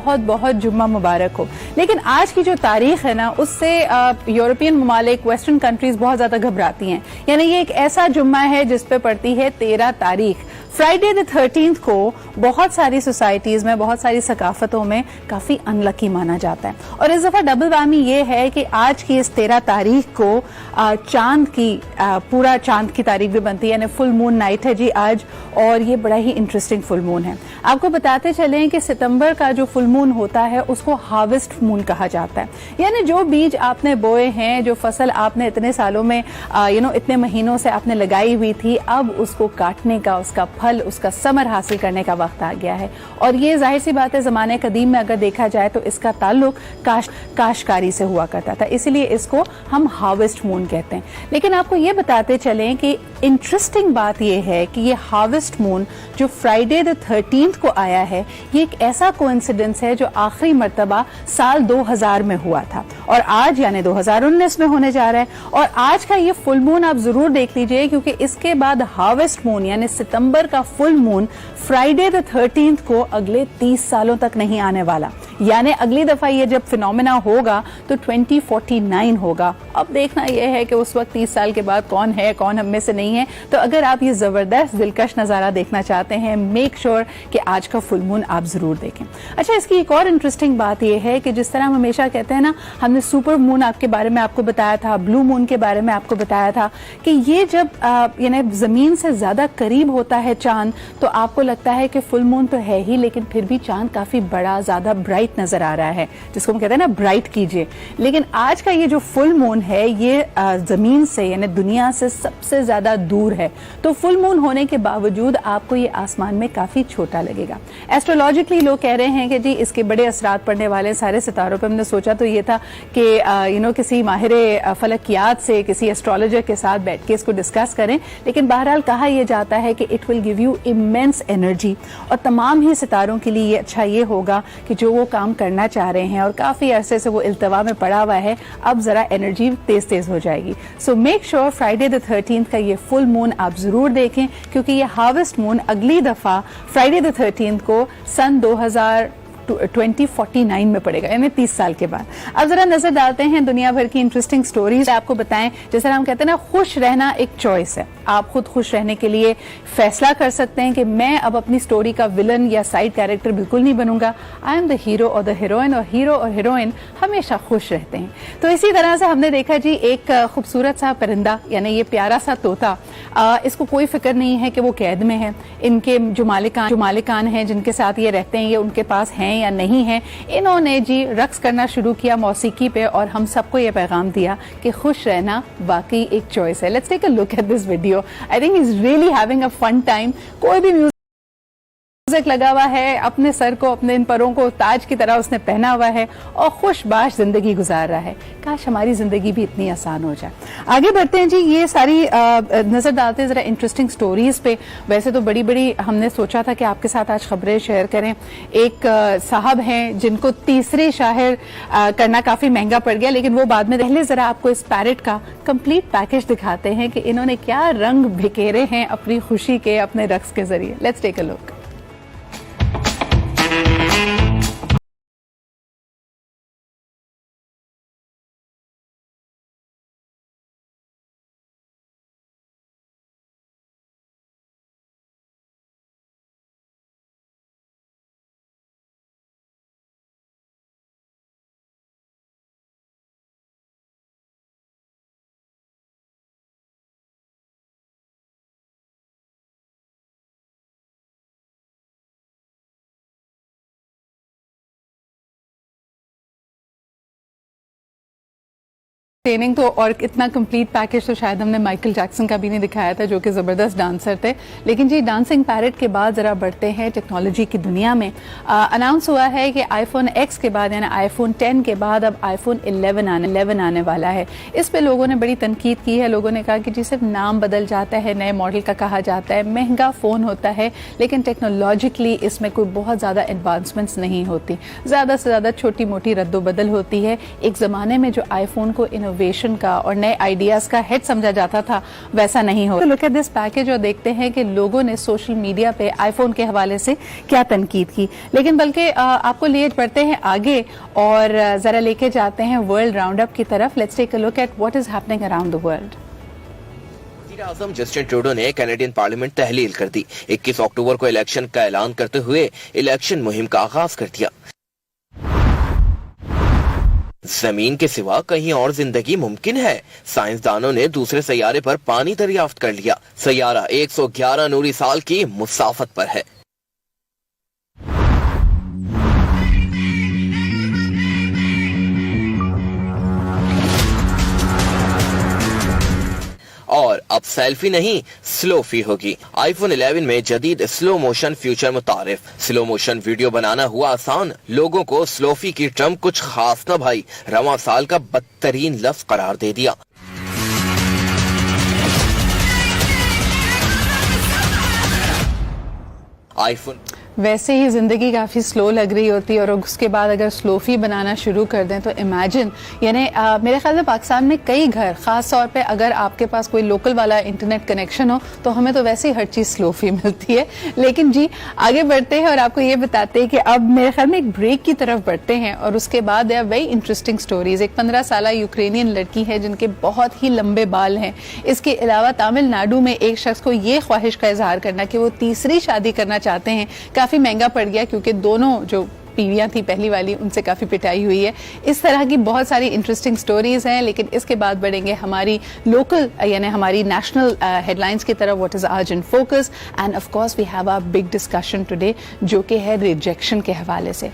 बहुत बहुत जुम्मा मुबारक हो। लेकिन आज की जो तारीख है ना, उससे यूरोपियन ममालिक, वेस्टर्न कंट्रीज बहुत ज़्यादा घबराती हैं। यानी ये एक ऐसा जुम्मा है जिस पे पड़ती है 13 तारीख। फ्राइडे द 13th को बहुत सारी सोसाइटीज़ में, बहुत सारी सकाफतों में काफ़ी अनलकी माना जाता है। और इस दफ़ा डबल वामी ये है कि आज की इस 13 तारीख को चांद की पूरा चांद की तारीख भी बनती है, यानी फुल मून नाइट है जी आज। और ये बड़ा ही इंटरेस्टिंग फुल मून है। आपको बताते चलें कि सितंबर का जो फुल मून होता है उसको हार्वेस्ट मून कहा जाता है। यानी जो बीज आपने बोए हैं, जो फसल आपने इतने सालों में इतने महीनों से आपने लगाई हुई थी, अब उसको काटने का, उसका फल, उसका समर हासिल करने का वक्त आ गया है। और ये जाहिर सी बात है, ज़माने कदीम में अगर देखा जाए तो इसका ताल्लुक काश्तकारी से हुआ करता था, इसीलिए इसको हम हार्वेस्ट मून कहते हैं। लेकिन आपको ये बताते चलें कि इंटरेस्टिंग बात यह है कि ये हार्वेस्ट मून जो फ्राइडे द 13th को आया है, ये एक ऐसा कोइंसिडेंस है जो आखिरी मर्तबा साल 2000 में हुआ था और आज यानी 2019 में होने जा रहा है। और आज का ये फुल मून आप जरूर देख लीजिए, क्योंकि इसके बाद हार्वेस्ट मून यानी सितंबर का full moon Friday the 13th को अगले 30 सालों तक नहीं आने वाला। यानी अगली दफा ये जब फिनोमेना होगा तो 2049 होगा। अब देखना यह है कि उस वक्त 30 साल के बाद कौन है, कौन हम में से नहीं है। तो अगर आप ये जबरदस्त दिलकश नजारा देखना चाहते हैं, मेक श्योर कि आज का फुल मून आप जरूर देखें। अच्छा, इसकी एक और इंटरेस्टिंग बात यह है कि जिस तरह हम हमेशा कहते हैं ना, हमने सुपर मून आपके बारे में आपको बताया था, ब्लू मून के बारे में आपको बताया था कि ये जब यानी जमीन से ज्यादा करीब होता है चांद, तो आपको लगता है कि फुल मून तो है ही, लेकिन फिर भी चांद काफी बड़ा, ज्यादा ब्राइट नजर आ रहा है, जिसको हम कहते हैं ना ब्राइट कीजिए। लेकिन आज का ये जो फुल मून है, ये जमीन से यानी दुनिया से सबसे ज्यादा दूर है। तो फुल मून होने के बावजूद आपको ये आसमान में काफी छोटा लगेगा। एस्ट्रोलॉजिकली लोग कह रहे हैं कि जी इसके बड़े असरात पड़ने वाले सारे सितारों पर। हमने सोचा तो ये था कि किसी माहिर फलकियात से, किसी एस्ट्रोलॉजर के साथ बैठ के इसको डिस्कस करें। लेकिन बहरहाल कहा यह जाता है कि it will give you immense energy, और तमाम ही सितारों के लिए ये अच्छा ये होगा कि जो वो काम करना चाह रहे हैं और काफी अरसे से वो इल्तवा में पड़ा हुआ है, अब जरा एनर्जी तेज तेज हो जाएगी। So make sure Friday the 13th का ये फुल मून आप जरूर देखें, क्योंकि ये हार्वेस्ट मून अगली दफा फ्राइडे द 13th को सन 2049 में पड़ेगा, यानी 30 साल के बाद। अब जरा नजर डालते हैं दुनिया भर की इंटरेस्टिंग स्टोरीज। आपको बताएं, जैसे हम कहते हैं ना, खुश रहना एक चॉइस है। आप खुद खुश रहने के लिए फैसला कर सकते हैं कि मैं अब अपनी स्टोरी का विलन या साइड कैरेक्टर बिल्कुल नहीं बनूंगा। आई एम द हीरो और द हीरोइन, और हीरो और हीरोइन हमेशा खुश रहते हैं। तो इसी तरह से हमने देखा जी एक खूबसूरत सा परिंदा, यानी ये प्यारा सा तोता, इसको कोई फिक्र नहीं है कि वो कैद में है। इनके जो मालिकान हैं जिनके साथ ये रहते हैं, ये उनके पास हैं या नहीं है। इन्होंने जी रक्स करना शुरू किया मौसीकी पे, और हम सबको ये पैगाम दिया कि खुश रहना वाकई एक चॉइस है। Let's take a look at this video. I think he is really having a fun time. कोई भी म्यूजिक लगा हुआ है, अपने सर को, अपने इन परों को ताज की तरह उसने पहना हुआ है और खुशबाश जिंदगी गुजार रहा है। काश हमारी जिंदगी भी इतनी आसान हो जाए। आगे बढ़ते हैं जी, ये सारी नजर डालते हैं जरा इंटरेस्टिंग स्टोरीज पे। वैसे तो बड़ी बड़ी हमने सोचा था कि आपके साथ आज खबरें शेयर करें। एक साहब हैं जिनको तीसरे शायर करना काफी महंगा पड़ गया, लेकिन वो बाद में। पहले जरा आपको इस पैरेट का कंप्लीट पैकेज दिखाते हैं कि इन्होंने क्या रंग बिखेरे हैं अपनी खुशी के, अपने रक्स के जरिए। Let's take a look. Training तो और इतना कंप्लीट पैकेज तो शायद हमने माइकल जैक्सन का भी नहीं दिखाया था, जो कि ज़बरदस्त डांसर थे। लेकिन जी डांसिंग पैरेट के बाद ज़रा बढ़ते हैं टेक्नोलॉजी की दुनिया में। अनाउंस हुआ है कि आईफोन एक्स के बाद यानी आईफोन 10 के बाद अब आईफोन 11 आने वाला है। इस पे लोगों ने बड़ी तनकीद की है। लोगों ने कहा कि जी सिर्फ नाम बदल जाता है, नए मॉडल का कहा जाता है, महंगा फ़ोन होता है, लेकिन टेक्नोलॉजिकली इसमें कोई बहुत ज़्यादा एडवांसमेंट्स नहीं होती। ज़्यादा से ज़्यादा छोटी मोटी रद्दोबदल होती है। एक ज़माने में जो आईफोन को इनोवेट इनोवेशन का और नए आइडियाज का हेड समझा जाता था, वैसा नहीं हो। तो लुक एट दिस पैकेज और देखते हैं कि लोगों ने सोशल मीडिया पे आईफोन के हवाले से क्या तनकीद की। लेकिन बल्कि आपको लिए बढ़ते हैं आगे और जरा लेके जाते हैं वर्ल्ड राउंड अप की तरफ। Let's take a look at what is happening around the world. आजम जस्टिन ट्रूडो ने कैनेडियन पार्लियामेंट तहलील कर दी। 21 अक्टूबर को इलेक्शन का ऐलान करते हुए इलेक्शन मुहिम का आगाज कर दिया। जमीन के सिवा कहीं और जिंदगी मुमकिन है। साइंसदानों ने दूसरे सैयारे पर पानी दरियाफ्त कर लिया। सैयारा 111 नूरी साल की मुसाफत पर है। और अब सेल्फी नहीं स्लोफी होगी। आईफोन 11 में जदीद स्लो मोशन फ्यूचर मुतारिफ। स्लो मोशन वीडियो बनाना हुआ आसान, लोगों को स्लोफी की टर्म कुछ खास न भाई, रवां साल का बदतरीन लफ्ज करार दे दिया। आईफोन वैसे ही जिंदगी काफी स्लो लग रही होती है और उसके बाद अगर स्लोफी बनाना शुरू कर दें तो इमेजिन, यानी मेरे ख्याल में पाकिस्तान में कई घर, खास तौर पे अगर आपके पास कोई लोकल वाला इंटरनेट कनेक्शन हो तो हमें तो वैसे ही हर चीज स्लोफी मिलती है। लेकिन जी आगे बढ़ते हैं और आपको ये बताते हैं कि अब मेरे ख्याल में एक ब्रेक की तरफ बढ़ते हैं और उसके बाद they are very interesting stories. एक 15 साल यूक्रेनियन लड़की है जिनके बहुत ही लंबे बाल हैं। इसके अलावा तमिलनाडु में एक शख्स को ये ख्वाहिश का इजहार करना कि वो तीसरी शादी करना चाहते हैं, काफी महंगा पड़ गया क्योंकि दोनों जो बीवियां थी पहली वाली उनसे काफी पिटाई हुई है। इस तरह की बहुत सारी इंटरेस्टिंग स्टोरीज हैं। लेकिन इसके बाद बढ़ेंगे हमारी लोकल यानी हमारी नेशनल हेडलाइंस की तरफ, व्हाट इज आज in focus, and of course we have a big discussion today जो कि है रिजेक्शन के हवाले से।